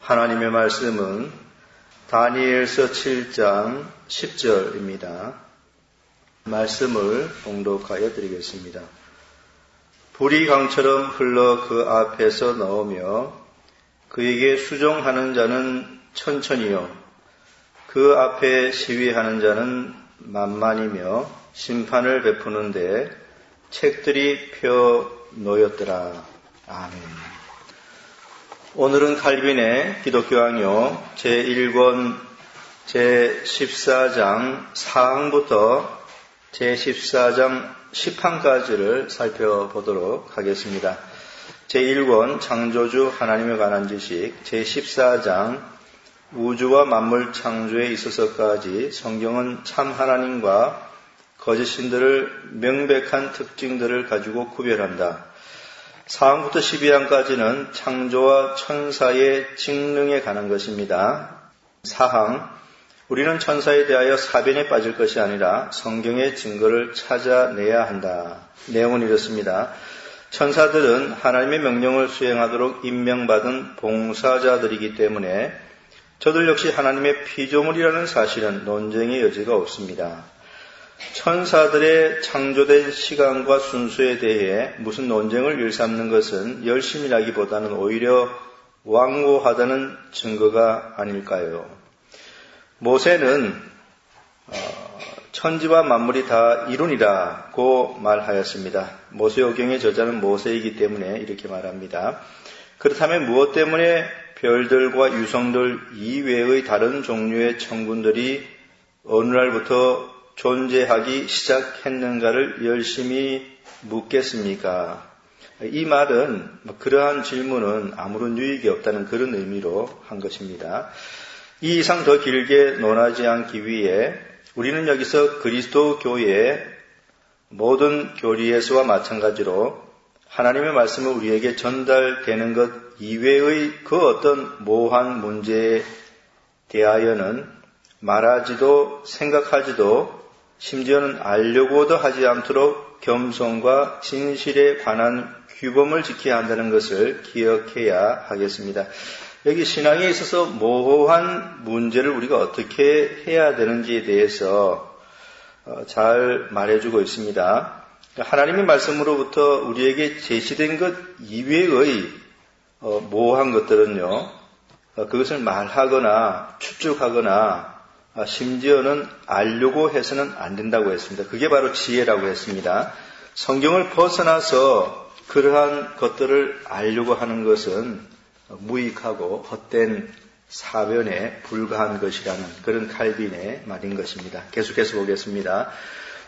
하나님의 말씀은 다니엘서 7장 10절입니다. 말씀을 봉독하여 드리겠습니다. 불이 강처럼 흘러 그 앞에서 나오며 그에게 수종하는 자는 천천히요 그 앞에 시위하는 자는 만만이며 심판을 베푸는데 책들이 펴 놓였더라. 아멘. 오늘은 칼빈의 기독교학요 제1권 제14장 4항부터 제14장 10항까지를 살펴보도록 하겠습니다. 제1권 창조주 하나님에 관한 지식, 제14장 우주와 만물 창조에 있어서까지 성경은 참 하나님과 거짓 신들을 명백한 특징들을 가지고 구별한다. 4항부터 12항까지는 창조와 천사의 직능에 관한 것입니다. 4항, 우리는 천사에 대하여 사변에 빠질 것이 아니라 성경의 증거를 찾아내야 한다. 내용은 이렇습니다. 천사들은 하나님의 명령을 수행하도록 임명받은 봉사자들이기 때문에 저들 역시 하나님의 피조물이라는 사실은 논쟁의 여지가 없습니다. 천사들의 창조된 시간과 순서에 대해 무슨 논쟁을 일삼는 것은 열심이라기보다는 오히려 완고하다는 증거가 아닐까요? 모세는 천지와 만물이 다 이룬이라고 말하였습니다. 모세오경의 저자는 모세이기 때문에 이렇게 말합니다. 그렇다면 무엇 때문에 별들과 유성들 이외의 다른 종류의 천군들이 어느 날부터 존재하기 시작했는가를 열심히 묻겠습니까? 이 말은 그러한 질문은 아무런 유익이 없다는 그런 의미로 한 것입니다. 이 이상 더 길게 논하지 않기 위해 우리는 여기서 그리스도 교회의 모든 교리에서와 마찬가지로 하나님의 말씀을 우리에게 전달되는 것 이외의 그 어떤 모호한 문제에 대하여는 말하지도 생각하지도 심지어는 알려고도 하지 않도록 겸손과 진실에 관한 규범을 지켜야 한다는 것을 기억해야 하겠습니다. 여기 신앙에 있어서 모호한 문제를 우리가 어떻게 해야 되는지에 대해서 잘 말해주고 있습니다. 하나님의 말씀으로부터 우리에게 제시된 것 이외의 모호한 것들은요, 그것을 말하거나 추측하거나 심지어는 알려고 해서는 안 된다고 했습니다. 그게 바로 지혜라고 했습니다. 성경을 벗어나서 그러한 것들을 알려고 하는 것은 무익하고 헛된 사변에 불과한 것이라는 그런 칼빈의 말인 것입니다. 계속해서 보겠습니다.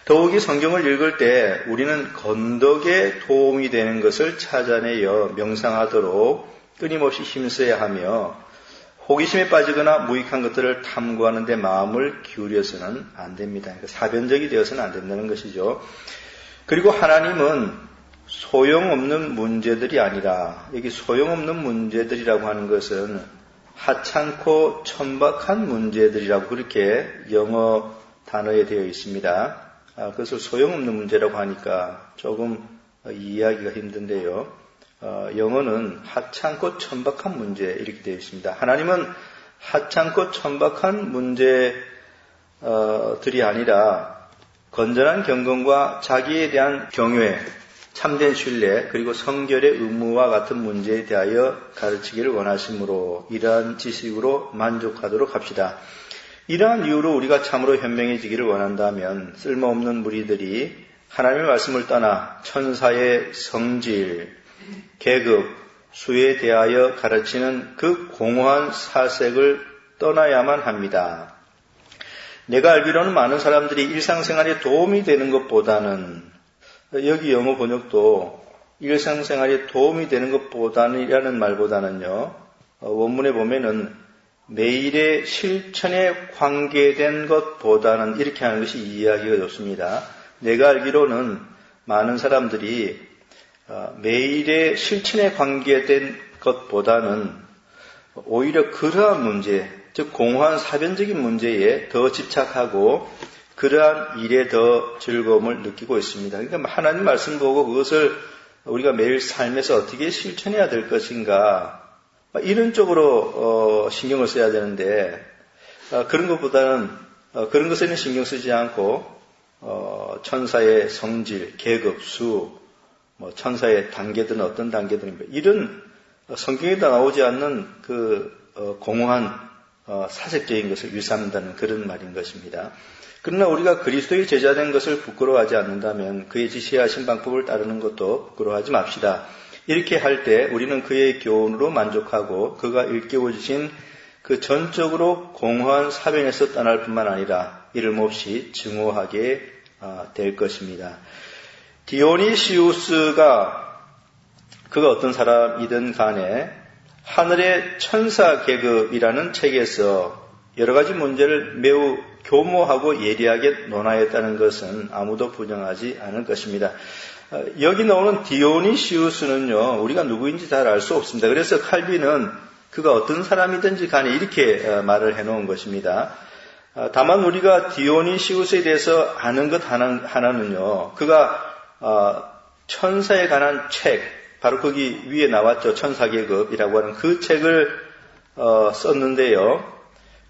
더욱이 성경을 읽을 때 우리는 건덕에 도움이 되는 것을 찾아내어 명상하도록 끊임없이 힘써야 하며 호기심에 빠지거나 무익한 것들을 탐구하는 데 마음을 기울여서는 안 됩니다. 그러니까 사변적이 되어서는 안 된다는 것이죠. 그리고 하나님은 소용없는 문제들이 아니라, 여기 소용없는 문제들이라고 하는 것은 하찮고 천박한 문제들이라고 그렇게 영어 단어에 되어 있습니다. 그것을 소용없는 문제라고 하니까 조금 이해하기가 힘든데요. 영어는 하찮고 천박한 문제 이렇게 되어 있습니다. 하나님은 하찮고 천박한 문제들이 아니라 건전한 경건과 자기에 대한 경외, 참된 신뢰, 그리고 성결의 의무와 같은 문제에 대하여 가르치기를 원하시므로 이러한 지식으로 만족하도록 합시다. 이러한 이유로 우리가 참으로 현명해지기를 원한다면 쓸모없는 무리들이 하나님의 말씀을 떠나 천사의 성질, 계급, 수에 대하여 가르치는 그 공허한 사색을 떠나야만 합니다. 내가 알기로는 많은 사람들이 일상생활에 도움이 되는 것보다는, 여기 영어 번역도 일상생활에 도움이 되는 것보다는이라는 말보다는요, 원문에 보면은 매일의 실천에 관계된 것보다는 이렇게 하는 것이 이해하기가 좋습니다. 내가 알기로는 많은 사람들이 매일의 실천에 관계된 것보다는 오히려 그러한 문제, 즉 공허한 사변적인 문제에 더 집착하고 그러한 일에 더 즐거움을 느끼고 있습니다. 그러니까 하나님 말씀 보고 그것을 우리가 매일 삶에서 어떻게 실천해야 될 것인가, 이런 쪽으로 신경을 써야 되는데 그런 것보다는 그런 것에는 신경 쓰지 않고 천사의 성질, 계급, 수, 천사의 단계든 어떤 단계든 이런 성경에도 나오지 않는 그 공허한 사색적인 것을 일삼는다는 그런 말인 것입니다. 그러나 우리가 그리스도의 제자된 것을 부끄러워하지 않는다면 그의 지시하신 방법을 따르는 것도 부끄러워하지 맙시다. 이렇게 할 때 우리는 그의 교훈으로 만족하고 그가 일깨워 주신 그 전적으로 공허한 사변에서 떠날 뿐만 아니라 이름 없이 증오하게 될 것입니다. 디오니시우스가 그가 어떤 사람이든 간에 하늘의 천사 계급이라는 책에서 여러 가지 문제를 매우 교모하고 예리하게 논하였다는 것은 아무도 부정하지 않을 것입니다. 여기 나오는 디오니시우스는요, 우리가 누구인지 잘 알 수 없습니다. 그래서 칼빈은 그가 어떤 사람이든지 간에 이렇게 말을 해놓은 것입니다. 다만 우리가 디오니시우스에 대해서 아는 것 하나는요, 그가 천사에 관한 책, 바로 거기 위에 나왔죠. 천사계급이라고 하는 그 책을 썼는데요.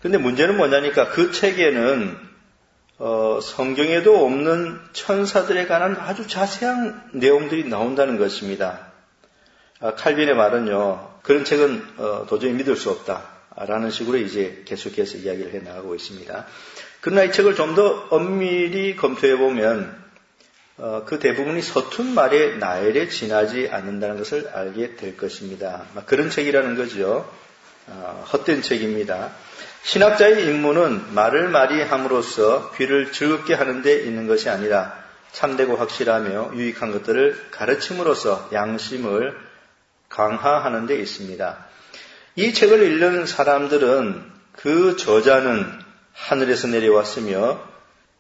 근데 문제는 뭐냐니까 그 책에는 성경에도 없는 천사들에 관한 아주 자세한 내용들이 나온다는 것입니다. 칼빈의 말은요, 그런 책은 도저히 믿을 수 없다라는 식으로 이제 계속해서 이야기를 해 나가고 있습니다. 그러나 이 책을 좀 더 엄밀히 검토해 보면 그 대부분이 서툰 말에 나열에 지나지 않는다는 것을 알게 될 것입니다. 그런 책이라는 거죠. 헛된 책입니다. 신학자의 임무는 말을 많이 함으로써 귀를 즐겁게 하는 데 있는 것이 아니라 참되고 확실하며 유익한 것들을 가르침으로써 양심을 강화하는 데 있습니다. 이 책을 읽는 사람들은 그 저자는 하늘에서 내려왔으며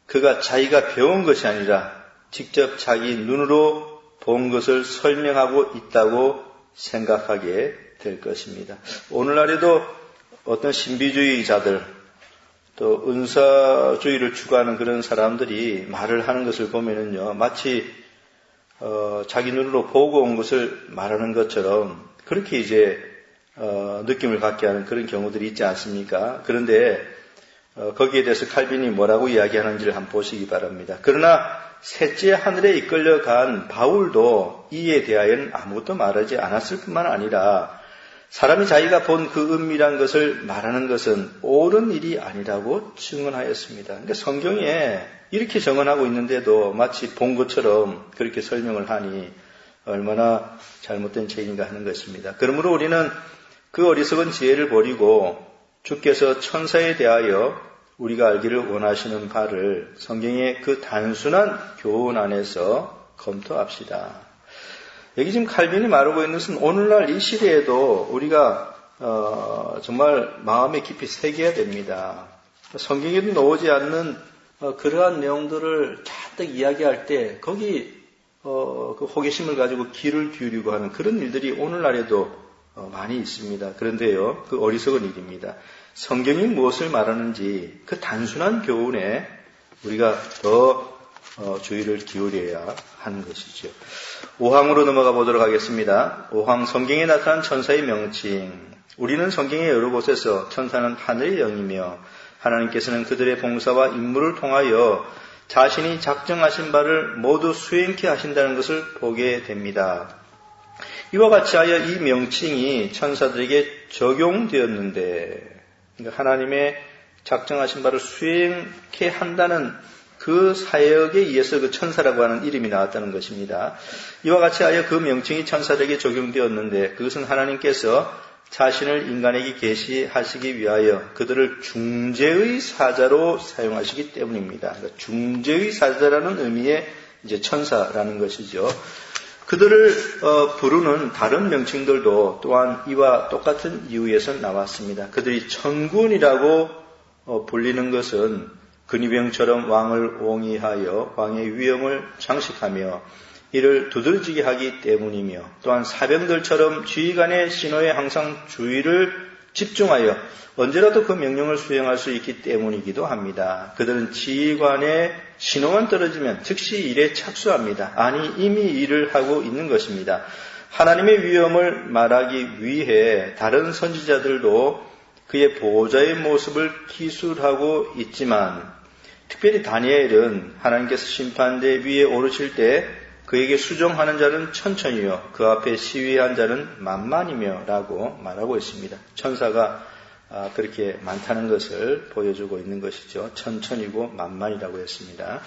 그가 자기가 배운 것이 아니라 직접 자기 눈으로 본 것을 설명하고 있다고 생각하게 될 것입니다. 오늘날에도 어떤 신비주의자들 또 은사주의를 추구하는 그런 사람들이 말을 하는 것을 보면은요, 마치 자기 눈으로 보고 온 것을 말하는 것처럼 그렇게 이제 느낌을 갖게 하는 그런 경우들이 있지 않습니까? 그런데 거기에 대해서 칼빈이 뭐라고 이야기하는지를 한번 보시기 바랍니다. 그러나 셋째 하늘에 이끌려간 바울도 이에 대하여는 아무것도 말하지 않았을 뿐만 아니라 사람이 자기가 본 그 은밀한 것을 말하는 것은 옳은 일이 아니라고 증언하였습니다. 그러니까 성경에 이렇게 정언하고 있는데도 마치 본 것처럼 그렇게 설명을 하니 얼마나 잘못된 책인가 하는 것입니다. 그러므로 우리는 그 어리석은 지혜를 버리고 주께서 천사에 대하여 우리가 알기를 원하시는 바를 성경의 그 단순한 교훈 안에서 검토합시다. 여기 지금 칼빈이 말하고 있는 것은 오늘날 이 시대에도 우리가 정말 마음에 깊이 새겨야 됩니다. 성경에도 나오지 않는 그러한 내용들을 잔뜩 이야기할 때 거기 그 호기심을 가지고 귀를 기울이고 하는 그런 일들이 오늘날에도 많이 있습니다. 그런데요, 그 어리석은 일입니다. 성경이 무엇을 말하는지 그 단순한 교훈에 우리가 더 주의를 기울여야 하는 것이죠. 5항으로 넘어가 보도록 하겠습니다. 5항 성경에 나타난 천사의 명칭. 우리는 성경의 여러 곳에서 천사는 하늘의 영이며 하나님께서는 그들의 봉사와 임무를 통하여 자신이 작정하신 바를 모두 수행케 하신다는 것을 보게 됩니다. 이와 같이 하여 이 명칭이 천사들에게 적용되었는데, 그러니까 하나님의 작정하신 바를 수행케 한다는 그 사역에 의해서 그 천사라고 하는 이름이 나왔다는 것입니다. 이와 같이 하여 그 명칭이 천사들에게 적용되었는데 그것은 하나님께서 자신을 인간에게 계시하시기 위하여 그들을 중재의 사자로 사용하시기 때문입니다. 그러니까 중재의 사자라는 의미의 이제 천사라는 것이죠. 그들을 부르는 다른 명칭들도 또한 이와 똑같은 이유에서 나왔습니다. 그들이 천군이라고 불리는 것은 근위병처럼 왕을 옹이하여 왕의 위엄을 장식하며 이를 두드러지게 하기 때문이며 또한 사병들처럼 지휘관의 신호에 항상 주의를 집중하여 언제라도 그 명령을 수행할 수 있기 때문이기도 합니다. 그들은 지휘관의 신호만 떨어지면 즉시 일에 착수합니다. 아니 이미 일을 하고 있는 것입니다. 하나님의 위엄을 말하기 위해 다른 선지자들도 그의 보호자의 모습을 기술하고 있지만 특별히 다니엘은 하나님께서 심판대 위에 오르실 때 그에게 수종하는 자는 천천히요 그 앞에 시위한 자는 만만이며 라고 말하고 있습니다. 천사가 그렇게 많다는 것을 보여주고 있는 것이죠. 천천히고 만만이라고 했습니다.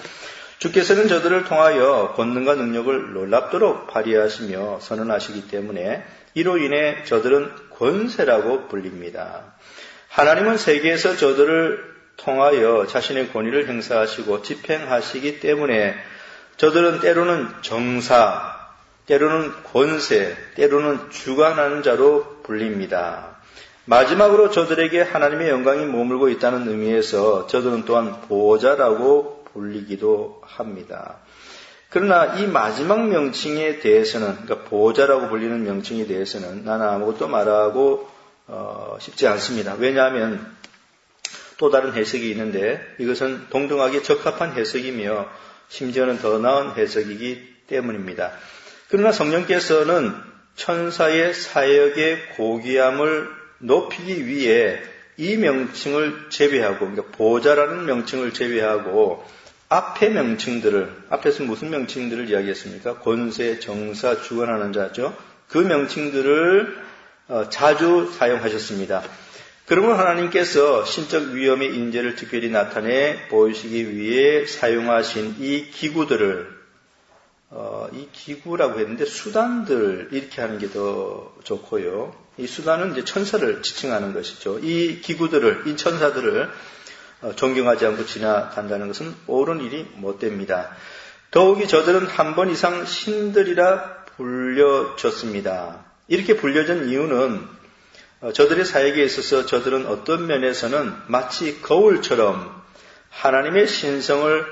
주께서는 저들을 통하여 권능과 능력을 놀랍도록 발휘하시며 선언하시기 때문에 이로 인해 저들은 권세라고 불립니다. 하나님은 세계에서 저들을 통하여 자신의 권위를 행사하시고 집행하시기 때문에 저들은 때로는 정사, 때로는 권세, 때로는 주관하는 자로 불립니다. 마지막으로 저들에게 하나님의 영광이 머물고 있다는 의미에서 저들은 또한 보호자라고 불리기도 합니다. 그러나 이 마지막 명칭에 대해서는, 그러니까 보호자라고 불리는 명칭에 대해서는 나는 아무것도 말하고 싶지 않습니다. 왜냐하면 또 다른 해석이 있는데 이것은 동등하게 적합한 해석이며 심지어는 더 나은 해석이기 때문입니다. 그러나 성령께서는 천사의 사역의 고귀함을 높이기 위해 이 명칭을 제외하고, 그러니까 보호자라는 명칭을 제외하고 앞의 명칭들을, 앞에서 무슨 명칭들을 이야기했습니까? 권세, 정사, 주관하는 자죠. 그 명칭들을 자주 사용하셨습니다. 그러면 하나님께서 신적 위엄의 인재를 특별히 나타내 보이시기 위해 사용하신 이 기구들을, 이 기구라고 했는데 수단들 이렇게 하는 게 더 좋고요. 이 수단은 이제 천사를 지칭하는 것이죠. 이 기구들을, 이 천사들을 존경하지 않고 지나간다는 것은 옳은 일이 못됩니다. 더욱이 저들은 한 번 이상 신들이라 불려졌습니다. 이렇게 불려진 이유는 저들의 사역에 있어서 저들은 어떤 면에서는 마치 거울처럼 하나님의 신성을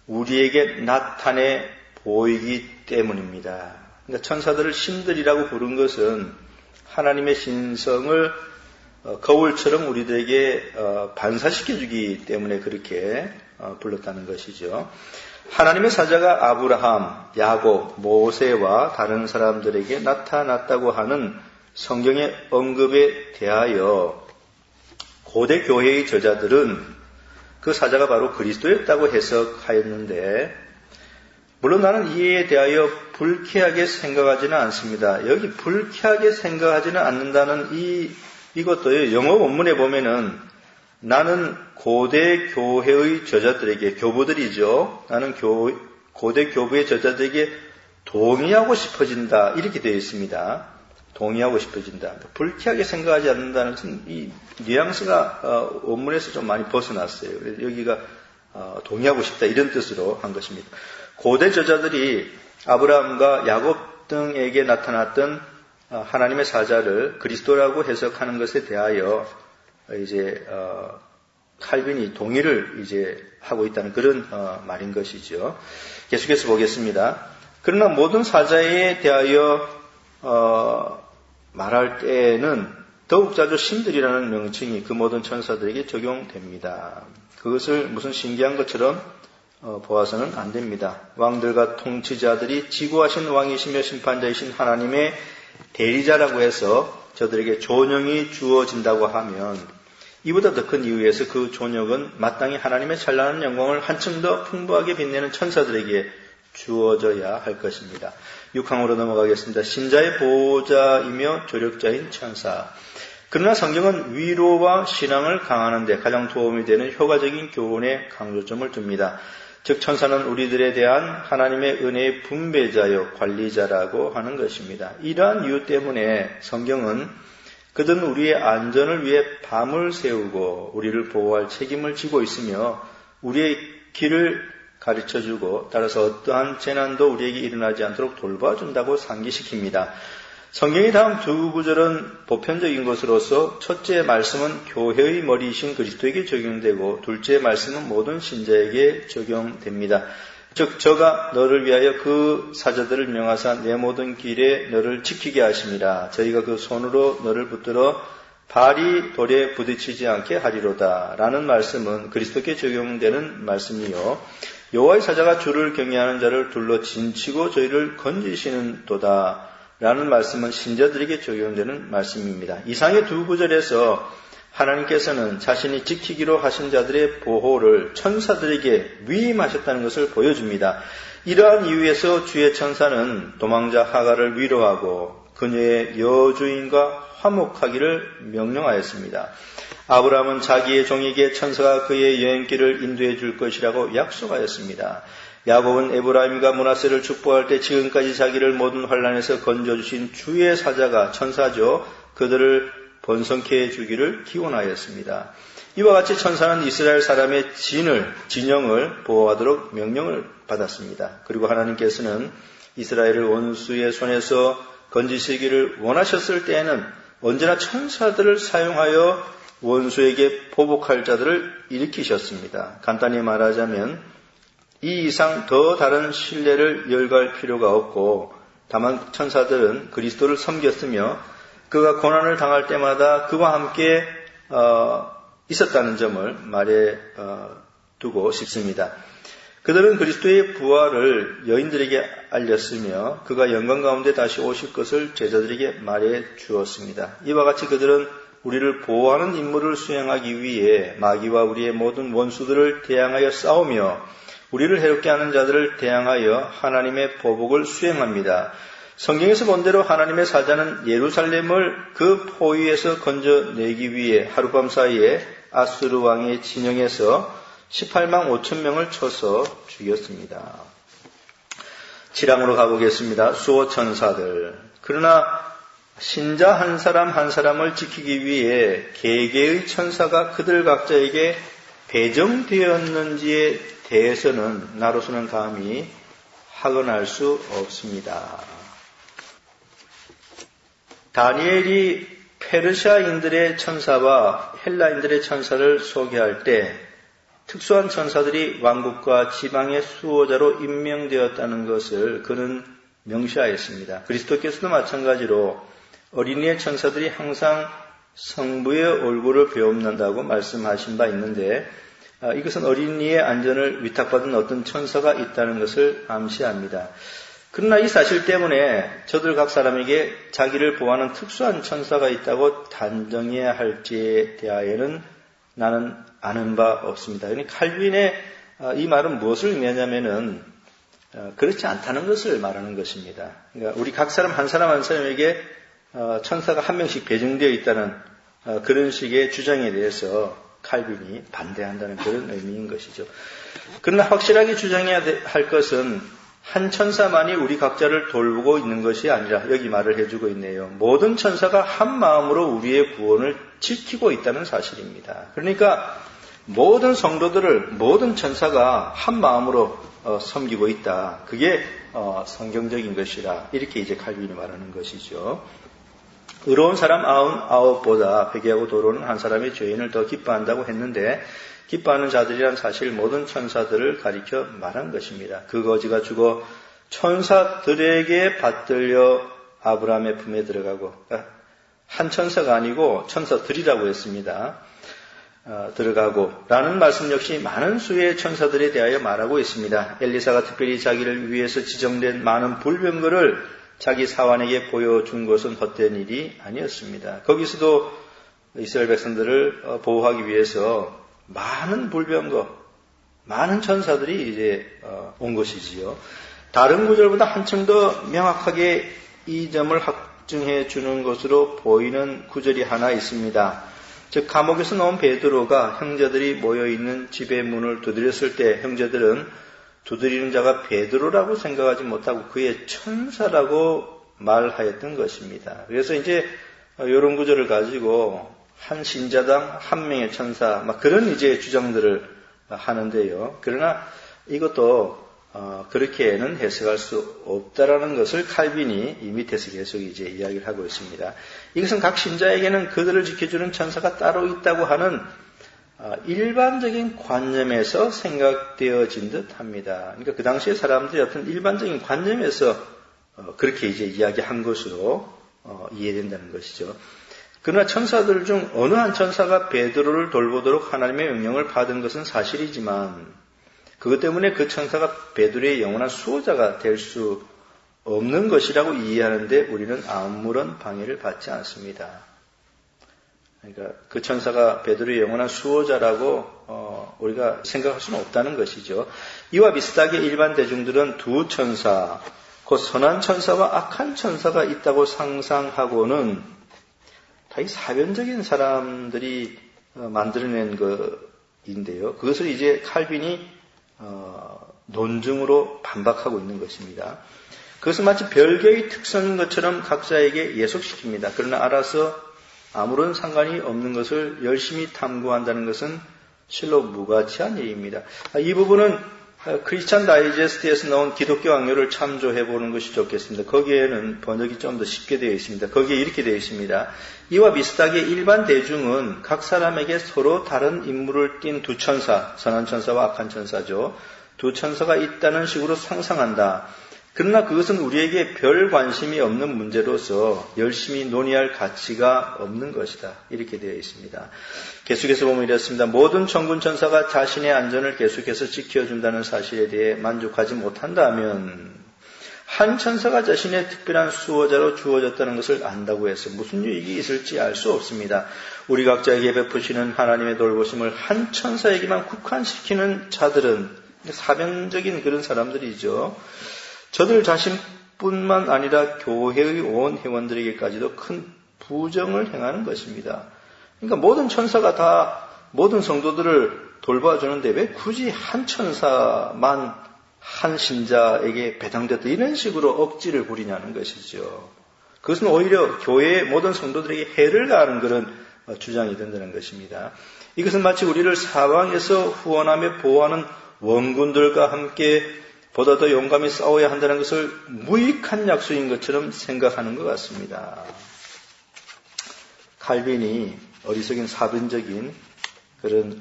우리에게 나타내 보이기 때문입니다. 그러니까 천사들을 신들이라고 부른 것은 하나님의 신성을 거울처럼 우리들에게 반사시켜주기 때문에 그렇게 불렀다는 것이죠. 하나님의 사자가 아브라함, 야곱, 모세와 다른 사람들에게 나타났다고 하는 성경의 언급에 대하여 고대 교회의 저자들은 그 사자가 바로 그리스도였다고 해석하였는데, 물론 나는 이에 대하여 불쾌하게 생각하지는 않습니다. 여기 불쾌하게 생각하지는 않는다는 이것도요, 영어 원문에 보면은 나는 고대 교회의 저자들에게, 교부들이죠. 나는 고대 교부의 저자들에게 동의하고 싶어진다. 이렇게 되어 있습니다. 동의하고 싶어진다. 불쾌하게 생각하지 않는다는 것은 이 뉘앙스가 원문에서 좀 많이 벗어났어요. 그래서 여기가 동의하고 싶다 이런 뜻으로 한 것입니다. 고대 저자들이 아브라함과 야곱 등에게 나타났던 하나님의 사자를 그리스도라고 해석하는 것에 대하여 이제 칼빈이 동의를 이제 하고 있다는 그런 말인 것이죠. 계속해서 보겠습니다. 그러나 모든 사자에 대하여 말할 때에는 더욱 자주 신들이라는 명칭이 그 모든 천사들에게 적용됩니다. 그것을 무슨 신기한 것처럼 보아서는 안 됩니다. 왕들과 통치자들이 지구하신 왕이시며 심판자이신 하나님의 대리자라고 해서 저들에게 존영이 주어진다고 하면 이보다 더 큰 이유에서 그 존영은 마땅히 하나님의 찬란한 영광을 한층 더 풍부하게 빛내는 천사들에게 주어져야 할 것입니다. 6항으로 넘어가겠습니다. 신자의 보호자이며 조력자인 천사. 그러나 성경은 위로와 신앙을 강화하는 데 가장 도움이 되는 효과적인 교훈에 강조점을 둡니다. 즉 천사는 우리들에 대한 하나님의 은혜의 분배자요 관리자라고 하는 것입니다. 이러한 이유 때문에 성경은 그들은 우리의 안전을 위해 밤을 새우고 우리를 보호할 책임을 지고 있으며 우리의 길을 가르쳐주고 따라서 어떠한 재난도 우리에게 일어나지 않도록 돌봐준다고 상기시킵니다. 성경의 다음 두 구절은 보편적인 것으로서 첫째 말씀은 교회의 머리이신 그리스도에게 적용되고 둘째 말씀은 모든 신자에게 적용됩니다. 즉 저가 너를 위하여 그 사자들을 명하사 내 모든 길에 너를 지키게 하심이라. 저희가 그 손으로 너를 붙들어 발이 돌에 부딪히지 않게 하리로다 라는 말씀은 그리스도께 적용되는 말씀이요, 여호와의 사자가 주를 경외하는 자를 둘러 진치고 저희를 건지시는 도다 라는 말씀은 신자들에게 적용되는 말씀입니다. 이상의 두 구절에서 하나님께서는 자신이 지키기로 하신 자들의 보호를 천사들에게 위임하셨다는 것을 보여줍니다. 이러한 이유에서 주의 천사는 도망자 하갈을 위로하고 그녀의 여주인과 화목하기를 명령하였습니다. 아브라함은 자기의 종에게 천사가 그의 여행길을 인도해 줄 것이라고 약속하였습니다. 야곱은 에브라임과 므낫세를 축복할 때 지금까지 자기를 모든 환난에서 건져주신 주의 사자가 천사죠. 그들을 번성케 해주기를 기원하였습니다. 이와 같이 천사는 이스라엘 사람의 진영을 보호하도록 명령을 받았습니다. 그리고 하나님께서는 이스라엘을 원수의 손에서 건지시기를 원하셨을 때에는 언제나 천사들을 사용하여 원수에게 보복할 자들을 일으키셨습니다. 간단히 말하자면 이 이상 더 다른 신뢰를 열거할 필요가 없고 다만 천사들은 그리스도를 섬겼으며 그가 고난을 당할 때마다 그와 함께 있었다는 점을 말해 두고 싶습니다. 그들은 그리스도의 부활을 여인들에게 알렸으며 그가 영광 가운데 다시 오실 것을 제자들에게 말해 주었습니다. 이와 같이 그들은 우리를 보호하는 임무를 수행하기 위해 마귀와 우리의 모든 원수들을 대항하여 싸우며 우리를 해롭게 하는 자들을 대항하여 하나님의 보복을 수행합니다. 성경에서 본 대로 하나님의 사자는 예루살렘을 그 포위에서 건져내기 위해 하룻밤 사이에 아수르 왕의 진영에서 18만 5천 명을 쳐서 죽였습니다. 7항으로 가보겠습니다. 수호 천사들. 그러나 신자 한 사람 한 사람을 지키기 위해 개개의 천사가 그들 각자에게 배정되었는지에 대해서는 나로서는 감히 확언할 수 없습니다. 다니엘이 페르시아인들의 천사와 헬라인들의 천사를 소개할 때 특수한 천사들이 왕국과 지방의 수호자로 임명되었다는 것을 그는 명시하였습니다. 그리스도께서도 마찬가지로 어린이의 천사들이 항상 성부의 얼굴을 배움난다고 말씀하신 바 있는데 이것은 어린이의 안전을 위탁받은 어떤 천사가 있다는 것을 암시합니다. 그러나 이 사실 때문에 저들 각 사람에게 자기를 보호하는 특수한 천사가 있다고 단정해야 할지에 대하여는 나는 아는 바 없습니다. 그러니까 칼빈의 이 말은 무엇을 의미하냐면은 그렇지 않다는 것을 말하는 것입니다. 그러니까 우리 각 사람 한 사람에게 천사가 한 명씩 배정되어 있다는 그런 식의 주장에 대해서 칼빈이 반대한다는 그런 의미인 것이죠. 그러나 확실하게 주장해야 할 것은 한 천사만이 우리 각자를 돌보고 있는 것이 아니라 여기 말을 해주고 있네요. 모든 천사가 한 마음으로 우리의 구원을 지키고 있다는 사실입니다. 그러니까 모든 성도들을 모든 천사가 한 마음으로 섬기고 있다. 그게 성경적인 것이라 이렇게 이제 칼빈이 말하는 것이죠. 의로운 사람 99보다 회개하고 도로는 한 사람의 죄인을 더 기뻐한다고 했는데 기뻐하는 자들이란 사실 모든 천사들을 가리켜 말한 것입니다. 그 거지가 죽어 천사들에게 받들려 아브라함의 품에 들어가고 한 천사가 아니고 천사들이라고 했습니다. 들어가고 라는 말씀 역시 많은 수의 천사들에 대하여 말하고 있습니다. 엘리사가 특별히 자기를 위해서 지정된 많은 불병거를 자기 사환에게 보여준 것은 헛된 일이 아니었습니다. 거기서도 이스라엘 백성들을 보호하기 위해서 많은 불병거, 많은 천사들이 이제 온 것이지요. 다른 구절보다 한층 더 명확하게 이 점을 확증해 주는 것으로 보이는 구절이 하나 있습니다. 즉 감옥에서 나온 베드로가 형제들이 모여있는 집의 문을 두드렸을 때 형제들은 두드리는 자가 베드로라고 생각하지 못하고 그의 천사라고 말하였던 것입니다. 그래서 이제 이런 구절을 가지고 한 신자당 한 명의 천사, 막 그런 이제 주장들을 하는데요. 그러나 이것도 그렇게는 해석할 수 없다라는 것을 칼빈이 이 밑에서 계속 이제 이야기를 하고 있습니다. 이것은 각 신자에게는 그들을 지켜주는 천사가 따로 있다고 하는 일반적인 관념에서 생각되어진 듯 합니다. 그러니까 그 당시에 사람들이 어떤 일반적인 관념에서 그렇게 이제 이야기한 것으로 이해된다는 것이죠. 그러나 천사들 중 어느 한 천사가 베드로를 돌보도록 하나님의 명령을 받은 것은 사실이지만 그것 때문에 그 천사가 베드로의 영원한 수호자가 될 수 없는 것이라고 이해하는데 우리는 아무런 방해를 받지 않습니다. 그러니까 그 천사가 베드로의 영원한 수호자라고 우리가 생각할 수는 없다는 것이죠. 이와 비슷하게 일반 대중들은 두 천사, 곧 선한 천사와 악한 천사가 있다고 상상하고는 다 이 사변적인 사람들이 만들어낸 것인데요. 그것을 이제 칼빈이 논증으로 반박하고 있는 것입니다. 그것은 마치 별개의 특성인 것처럼 각자에게 예속시킵니다. 그러나 알아서 아무런 상관이 없는 것을 열심히 탐구한다는 것은 실로 무가치한 일입니다. 이 부분은 크리스찬 다이제스트에서 나온 기독교 악료를 참조해 보는 것이 좋겠습니다. 거기에는 번역이 좀 더 쉽게 되어 있습니다. 거기에 이렇게 되어 있습니다. 이와 비슷하게 일반 대중은 각 사람에게 서로 다른 임무를 띈 두 천사, 선한 천사와 악한 천사죠. 두 천사가 있다는 식으로 상상한다. 그러나 그것은 우리에게 별 관심이 없는 문제로서 열심히 논의할 가치가 없는 것이다. 이렇게 되어 있습니다. 계속해서 보면 이렇습니다. 모든 천군 천사가 자신의 안전을 계속해서 지켜준다는 사실에 대해 만족하지 못한다면 한 천사가 자신의 특별한 수호자로 주어졌다는 것을 안다고 해서 무슨 유익이 있을지 알 수 없습니다. 우리 각자에게 베푸시는 하나님의 돌보심을 한 천사에게만 국한시키는 자들은 사변적인 그런 사람들이죠. 저들 자신뿐만 아니라 교회의 온 회원들에게까지도 큰 부정을 행하는 것입니다. 그러니까 모든 천사가 다 모든 성도들을 돌봐주는데 왜 굳이 한 천사만 한 신자에게 배당됐다 이런 식으로 억지를 부리냐는 것이죠. 그것은 오히려 교회의 모든 성도들에게 해를 가하는 그런 주장이 된다는 것입니다. 이것은 마치 우리를 사방에서 후원하며 보호하는 원군들과 함께 보다 더 용감히 싸워야 한다는 것을 무익한 약속인 것처럼 생각하는 것 같습니다. 칼빈이 어리석인 사변적인 그런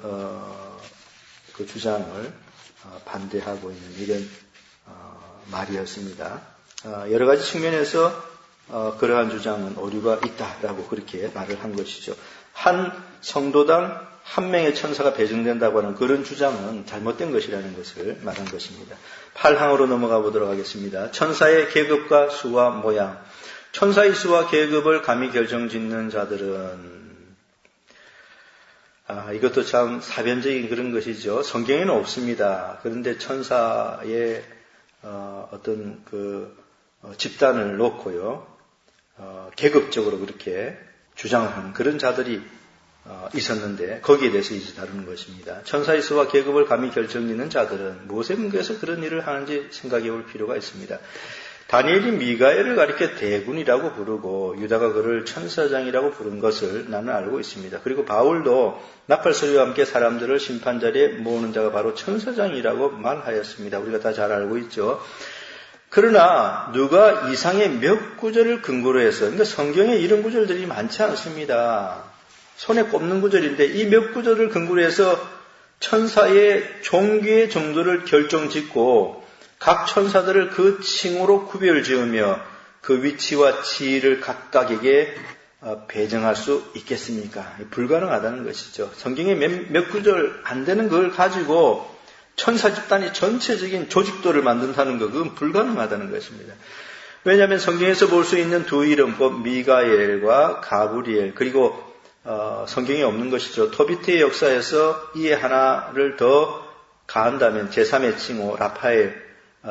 그 주장을 반대하고 있는 이런 말이었습니다. 여러 가지 측면에서 그러한 주장은 오류가 있다라고 그렇게 말을 한 것이죠. 한 성도당 한 명의 천사가 배정된다고 하는 그런 주장은 잘못된 것이라는 것을 말한 것입니다. 8항으로 넘어가 보도록 하겠습니다. 천사의 계급과 수와 모양. 천사의 수와 계급을 감히 결정짓는 자들은 이것도 참 사변적인 그런 것이죠. 성경에는 없습니다. 그런데 천사의 어떤 그 집단을 놓고요, 계급적으로 그렇게 주장을 하는 그런 자들이 있었는데 거기에 대해서 이제 다루는 것입니다. 천사의 수와 계급을 감히 결정짓는 자들은 무엇에 근거해서 그런 일을 하는지 생각해 볼 필요가 있습니다. 다니엘이 미가엘을 가리켜 대군이라고 부르고 유다가 그를 천사장이라고 부른 것을 나는 알고 있습니다. 그리고 바울도 나팔소리와 함께 사람들을 심판자리에 모으는 자가 바로 천사장이라고 말하였습니다. 우리가 다 잘 알고 있죠. 그러나 누가 이상의 몇 구절을 근거로 해서, 그러니까 성경에 이런 구절들이 많지 않습니다. 손에 꼽는 구절인데 이 몇 구절을 근거로 해서 천사의 종교의 정도를 결정짓고 각 천사들을 그 칭호로 구별 지으며 그 위치와 지위를 각각에게 배정할 수 있겠습니까? 불가능하다는 것이죠. 성경에 몇 구절 안 되는 걸 가지고 천사 집단이 전체적인 조직도를 만든다는 것, 그건 불가능하다는 것입니다. 왜냐하면 성경에서 볼 수 있는 두 이름, 곧 미가엘과 가브리엘, 그리고 성경에 없는 것이죠. 토비트의 역사에서 이 하나를 더 가한다면 제3의 칭호, 라파엘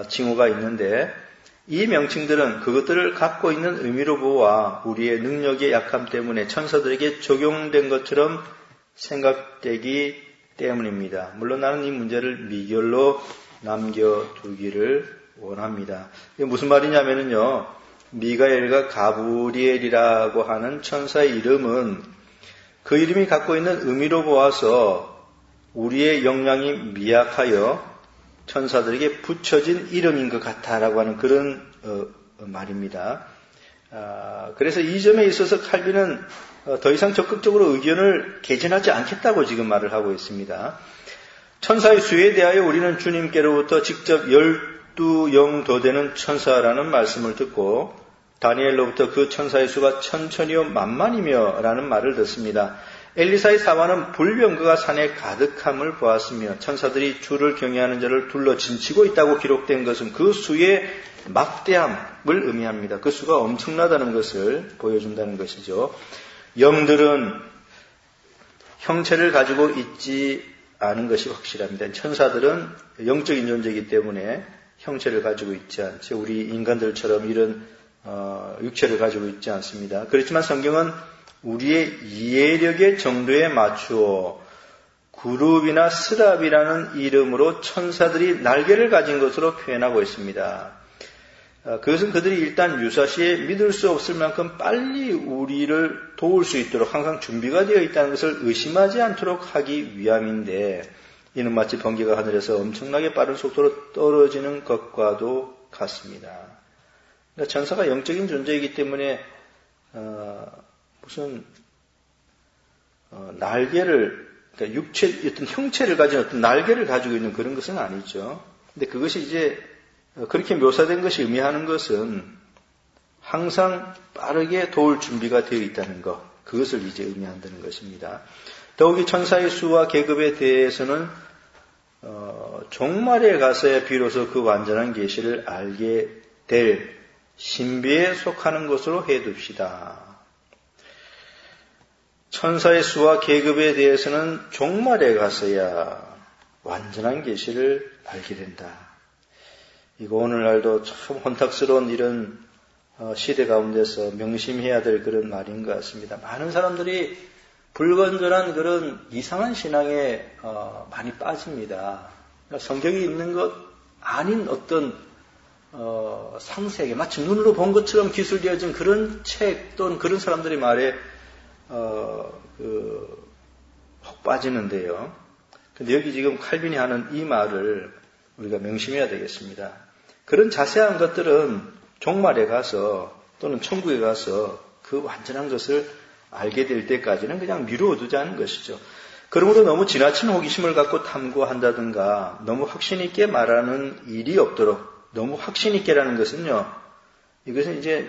칭호가 있는데 이 명칭들은 그것들을 갖고 있는 의미로 보아 우리의 능력의 약함 때문에 천사들에게 적용된 것처럼 생각되기 때문입니다. 물론 나는 이 문제를 미결로 남겨두기를 원합니다. 이게 무슨 말이냐면요, 미가엘과 가브리엘이라고 하는 천사의 이름은 그 이름이 갖고 있는 의미로 보아서 우리의 역량이 미약하여 천사들에게 붙여진 이름인 것 같다라고 하는 그런 말입니다. 그래서 이 점에 있어서 칼빈은 더 이상 적극적으로 의견을 개진하지 않겠다고 지금 말을 하고 있습니다. 천사의 수에 대하여 우리는 주님께로부터 직접 12영 더 되는 천사라는 말씀을 듣고 다니엘로부터 그 천사의 수가 천천히요 만만이며 라는 말을 듣습니다. 엘리사의 사화는 불병거가 산에 가득함을 보았으며 천사들이 주를 경외하는 자를 둘러 진치고 있다고 기록된 것은 그 수의 막대함을 의미합니다. 그 수가 엄청나다는 것을 보여준다는 것이죠. 영들은 형체를 가지고 있지 않은 것이 확실합니다. 천사들은 영적인 존재이기 때문에 형체를 가지고 있지 않죠. 우리 인간들처럼 이런 육체를 가지고 있지 않습니다. 그렇지만 성경은 우리의 이해력의 정도에 맞추어 구룹이나 스랍이라는 이름으로 천사들이 날개를 가진 것으로 표현하고 있습니다. 그것은 그들이 일단 유사시에 믿을 수 없을 만큼 빨리 우리를 도울 수 있도록 항상 준비가 되어 있다는 것을 의심하지 않도록 하기 위함인데, 이는 마치 번개가 하늘에서 엄청나게 빠른 속도로 떨어지는 것과도 같습니다. 그러니까 천사가 영적인 존재이기 때문에 무슨 날개를, 그러니까 어떤 형체를 가진 어떤 날개를 가지고 있는 그런 것은 아니죠. 근데 그것이 이제 그렇게 묘사된 것이 의미하는 것은 항상 빠르게 도울 준비가 되어 있다는 것, 그것을 이제 의미한다는 것입니다. 더욱이 천사의 수와 계급에 대해서는 종말에 가서야 비로소 그 완전한 계시를 알게 될 신비에 속하는 것으로 해둡시다. 천사의 수와 계급에 대해서는 종말에 가서야 완전한 계시를 알게 된다. 이거 오늘날도 참 혼탁스러운 이런 시대 가운데서 명심해야 될 그런 말인 것 같습니다. 많은 사람들이 불건전한 그런 이상한 신앙에 많이 빠집니다. 그러니까 성경이 있는 것 아닌 어떤 상세하게 마치 눈으로 본 것처럼 기술되어진 그런 책 또는 그런 사람들의 말에 혹 빠지는데요. 근데 여기 지금 칼빈이 하는 이 말을 우리가 명심해야 되겠습니다. 그런 자세한 것들은 종말에 가서 또는 천국에 가서 그 완전한 것을 알게 될 때까지는 그냥 미루어 두자는 것이죠. 그러므로 너무 지나친 호기심을 갖고 탐구한다든가 너무 확신 있게 말하는 일이 없도록, 너무 확신 있게라는 것은요, 이것은 이제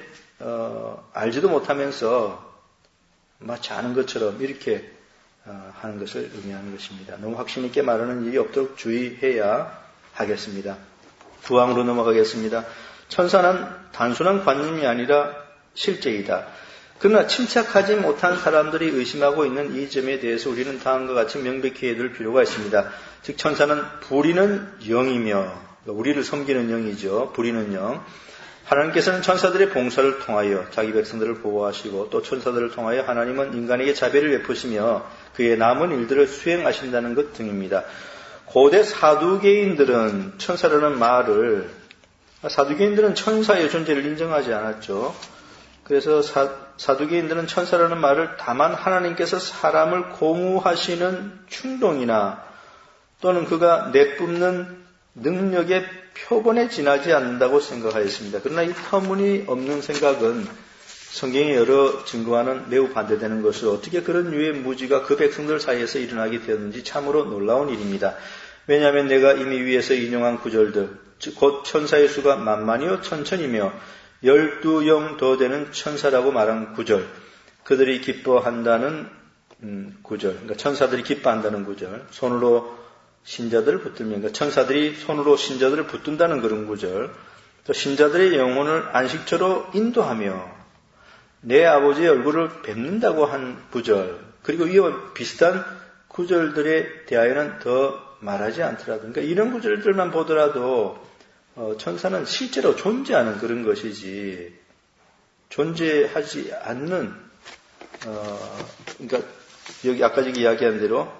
알지도 못하면서 마치 아는 것처럼 이렇게 하는 것을 의미하는 것입니다. 너무 확신 있게 말하는 일이 없도록 주의해야 하겠습니다. 부항으로 넘어가겠습니다. 천사는 단순한 관념이 아니라 실제이다. 그러나 침착하지 못한 사람들이 의심하고 있는 이 점에 대해서 우리는 다음과 같이 명백히 해둘 필요가 있습니다. 즉 천사는 부리는 영이며, 우리를 섬기는 영이죠. 부리는 영. 하나님께서는 천사들의 봉사를 통하여 자기 백성들을 보호하시고 또 천사들을 통하여 하나님은 인간에게 자비를 베푸시며 그의 남은 일들을 수행하신다는 것 등입니다. 고대 사두개인들은 천사라는 말을, 사두개인들은 천사의 존재를 인정하지 않았죠. 그래서 사두개인들은 천사라는 말을 다만 하나님께서 사람을 고무하시는 충동이나 또는 그가 내뿜는 능력의 표본에 지나지 않는다고 생각하였습니다. 그러나 이 터무니없는 생각은 성경의 여러 증거와는 매우 반대되는 것을, 어떻게 그런 유의 무지가 그 백성들 사이에서 일어나게 되었는지 참으로 놀라운 일입니다. 왜냐하면 내가 이미 위에서 인용한 구절들, 즉 곧 천사의 수가 만만이요 천천이며 12영 더 되는 천사라고 말한 구절, 그들이 기뻐한다는 구절, 그러니까 천사들이 기뻐한다는 구절, 손으로 신자들을 붙들면, 그러니까 천사들이 손으로 신자들을 붙든다는 그런 구절, 또 신자들의 영혼을 안식처로 인도하며 내 아버지의 얼굴을 뵙는다고 한 구절, 그리고 이와 비슷한 구절들에 대하여는 더 말하지 않더라도, 그러니까 이런 구절들만 보더라도 천사는 실제로 존재하는 그런 것이지 존재하지 않는, 그러니까 여기 아까 이야기한 대로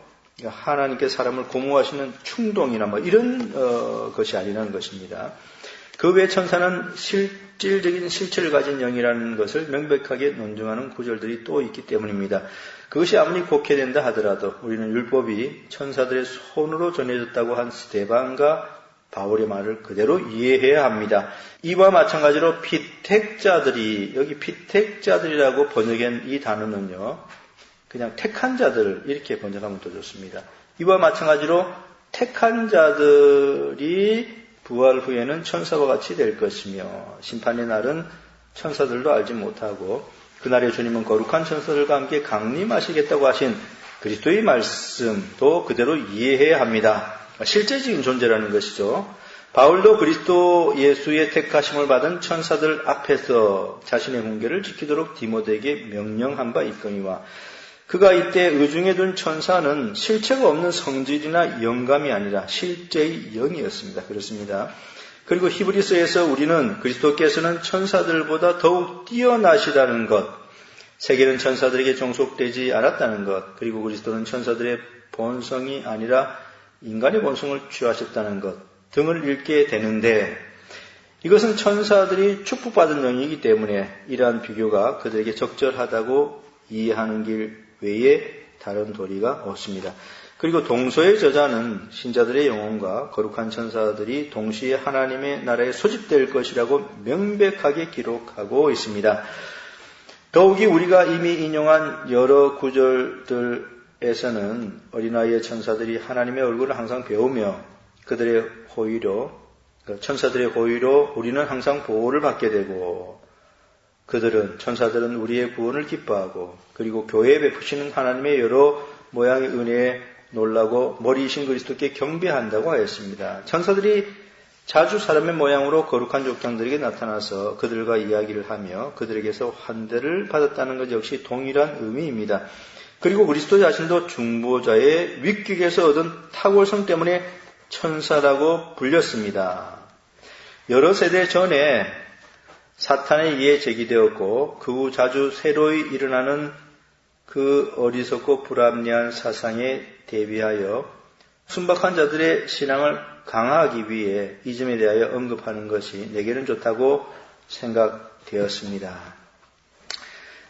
하나님께서 사람을 고무하시는 충동이나 뭐 이런 것이 아니라는 것입니다. 그 외 천사는 실질적인 실체를 가진 영이라는 것을 명백하게 논증하는 구절들이 또 있기 때문입니다. 그것이 아무리 곡해된다 하더라도 우리는 율법이 천사들의 손으로 전해졌다고 한 스데반과 바울의 말을 그대로 이해해야 합니다. 이와 마찬가지로 피택자들이, 여기 피택자들이라고 번역한 이 단어는요, 그냥 택한 자들 이렇게 번역하면 더 좋습니다. 이와 마찬가지로 택한 자들이 부활 후에는 천사와 같이 될 것이며 심판의 날은 천사들도 알지 못하고 그날에 주님은 거룩한 천사들과 함께 강림하시겠다고 하신 그리스도의 말씀도 그대로 이해해야 합니다. 실제적인 존재라는 것이죠. 바울도 그리스도 예수의 택하심을 받은 천사들 앞에서 자신의 훈계를 지키도록 디모데에게 명령한 바 있거니와 그가 이때 의중에 둔 천사는 실체가 없는 성질이나 영감이 아니라 실제의 영이었습니다. 그렇습니다. 그리고 히브리서에서 우리는 그리스도께서는 천사들보다 더욱 뛰어나시다는 것, 세계는 천사들에게 종속되지 않았다는 것, 그리고 그리스도는 천사들의 본성이 아니라 인간의 본성을 취하셨다는 것 등을 읽게 되는데 이것은 천사들이 축복받은 영이기 때문에 이러한 비교가 그들에게 적절하다고 이해하는 길 외에 다른 도리가 없습니다. 그리고 동서의 저자는 신자들의 영혼과 거룩한 천사들이 동시에 하나님의 나라에 소집될 것이라고 명백하게 기록하고 있습니다. 더욱이 우리가 이미 인용한 여러 구절들에서는 어린아이의 천사들이 하나님의 얼굴을 항상 배우며 그들의 호의로, 천사들의 호의로 우리는 항상 보호를 받게 되고 천사들은 우리의 구원을 기뻐하고 그리고 교회에 베푸시는 하나님의 여러 모양의 은혜에 놀라고 머리이신 그리스도께 경배한다고 하였습니다. 천사들이 자주 사람의 모양으로 거룩한 족장들에게 나타나서 그들과 이야기를 하며 그들에게서 환대를 받았다는 것 역시 동일한 의미입니다. 그리고 그리스도 자신도 중보자의 위격에서 얻은 탁월성 때문에 천사라고 불렸습니다. 여러 세대 전에 사탄에 의해 제기되었고 그 후 자주 새로이 일어나는 그 어리석고 불합리한 사상에 대비하여 순박한 자들의 신앙을 강화하기 위해 이 점에 대하여 언급하는 것이 내게는 좋다고 생각되었습니다.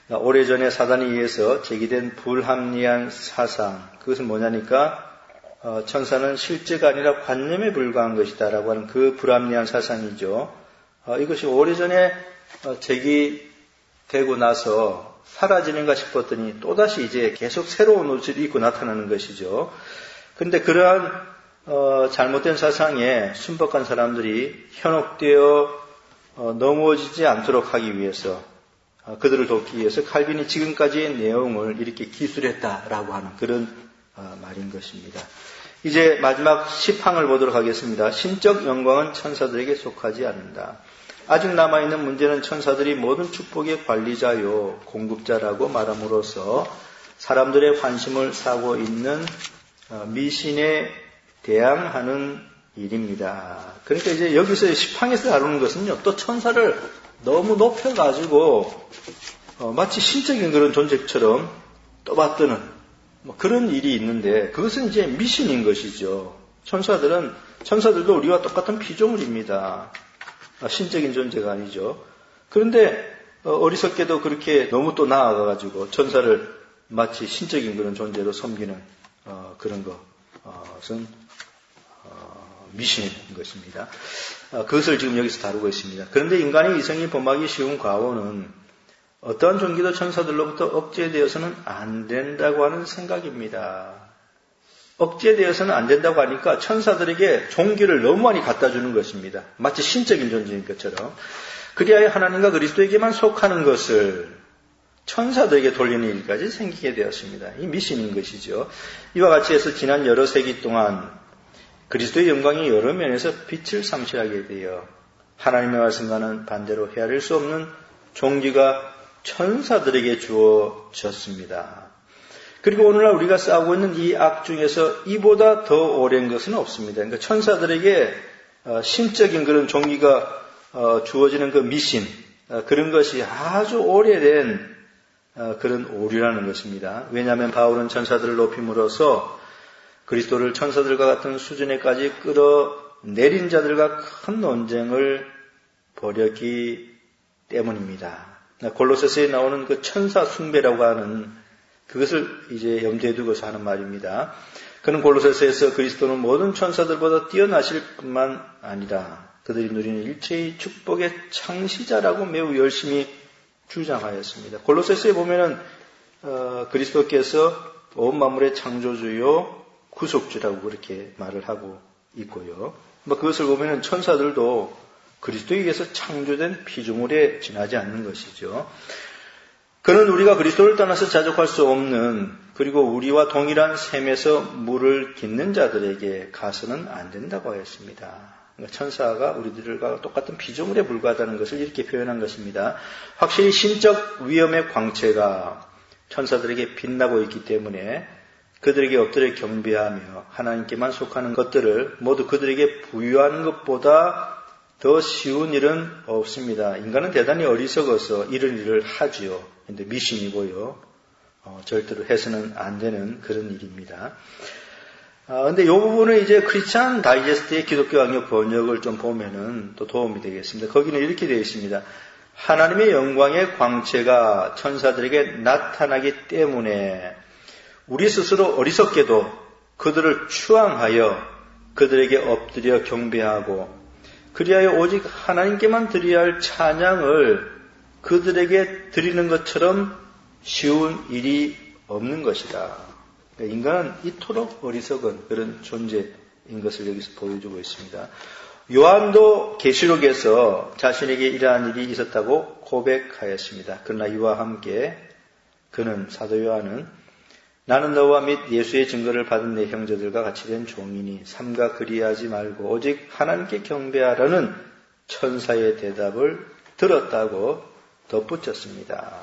오래전에 사단에 의해서 제기된 불합리한 사상, 그것은 뭐냐니까 천사는 실제가 아니라 관념에 불과한 것이다 라고 하는 그 불합리한 사상이죠. 이것이 오래전에 제기되고 나서 사라지는가 싶었더니 또다시 이제 계속 새로운 옷을 입고 나타나는 것이죠. 그런데 그러한 잘못된 사상에 순박한 사람들이 현혹되어 넘어지지 않도록 하기 위해서 그들을 돕기 위해서 칼빈이 지금까지의 내용을 이렇게 기술했다라고 하는 그런 말인 것입니다. 이제 마지막 10항을 보도록 하겠습니다. 신적 영광은 천사들에게 속하지 않는다. 아직 남아있는 문제는 천사들이 모든 축복의 관리자요 공급자라고 말함으로써 사람들의 관심을 사고 있는 미신에 대항하는 일입니다. 그러니까 이제 여기서 10항에서 다루는 것은요, 또 천사를 너무 높여가지고 마치 신적인 그런 존재처럼 떠받드는 그런 일이 있는데 그것은 이제 미신인 것이죠. 천사들도 우리와 똑같은 피조물입니다. 신적인 존재가 아니죠. 그런데 어리석게도 그렇게 너무 또 나아가가지고 천사를 마치 신적인 그런 존재로 섬기는 그런 것은 미신인 것입니다. 그것을 지금 여기서 다루고 있습니다. 그런데 인간의 이성이 범하기 쉬운 과오는 어떠한 종기도 천사들로부터 억제되어서는 안 된다고 하는 생각입니다. 억제되어서는 안 된다고 하니까 천사들에게 종기를 너무 많이 갖다 주는 것입니다. 마치 신적인 존재인 것처럼. 그리하여 하나님과 그리스도에게만 속하는 것을 천사들에게 돌리는 일까지 생기게 되었습니다. 이 미신인 것이죠. 이와 같이 해서 지난 여러 세기 동안 그리스도의 영광이 여러 면에서 빛을 상실하게 되어 하나님의 말씀과는 반대로 헤아릴 수 없는 종기가 천사들에게 주어졌습니다. 그리고 오늘날 우리가 싸우고 있는 이 악 중에서 이보다 더 오랜 것은 없습니다. 그러니까 천사들에게 신적인 그런 종기가 주어지는 그 미신, 그런 것이 아주 오래된 그런 오류라는 것입니다. 왜냐하면 바울은 천사들을 높임으로써 그리스도를 천사들과 같은 수준에까지 끌어내린 자들과 큰 논쟁을 벌였기 때문입니다. 골로새서에 나오는 그 천사 숭배라고 하는 그것을 이제 염두에 두고서 하는 말입니다. 그는 골로새서에서 그리스도는 모든 천사들보다 뛰어나실 뿐만 아니라 그들이 누리는 일체의 축복의 창시자라고 매우 열심히 주장하였습니다. 골로새서에 보면은 그리스도께서 온 만물의 창조주요 구속주라고 그렇게 말을 하고 있고요. 그것을 보면은 천사들도 그리스도에 의해서 창조된 피조물에 지나지 않는 것이죠. 그는 우리가 그리스도를 떠나서 자족할 수 없는 그리고 우리와 동일한 셈에서 물을 깃는 자들에게 가서는 안 된다고 하였습니다. 그러니까 천사가 우리들과 똑같은 피조물에 불과하다는 것을 이렇게 표현한 것입니다. 확실히 신적 위엄의 광채가 천사들에게 빛나고 있기 때문에 그들에게 엎드려 경배하며 하나님께만 속하는 것들을 모두 그들에게 부여하는 것보다 더 쉬운 일은 없습니다. 인간은 대단히 어리석어서 이런 일을 하지요. 근데 미신이고요. 절대로 해서는 안 되는 그런 일입니다. 근데 이 부분은 이제 크리스찬 다이제스트의 기독교 악력 번역을 좀 보면은 또 도움이 되겠습니다. 거기는 이렇게 되어 있습니다. 하나님의 영광의 광채가 천사들에게 나타나기 때문에 우리 스스로 어리석게도 그들을 추앙하여 그들에게 엎드려 경배하고 그리하여 오직 하나님께만 드려야 할 찬양을 그들에게 드리는 것처럼 쉬운 일이 없는 것이다. 그러니까 인간은 이토록 어리석은 그런 존재인 것을 여기서 보여주고 있습니다. 요한도 계시록에서 자신에게 이러한 일이 있었다고 고백하였습니다. 그러나 이와 함께 그는 사도 요한은 나는 너와 및 예수의 증거를 받은 내 형제들과 같이 된 종이니 삼가 그리하지 말고 오직 하나님께 경배하라는 천사의 대답을 들었다고 덧붙였습니다.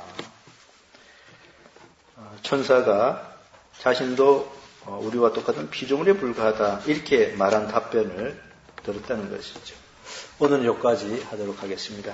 천사가 자신도 우리와 똑같은 피조물에 불과하다 이렇게 말한 답변을 들었다는 것이죠. 오늘은 여기까지 하도록 하겠습니다.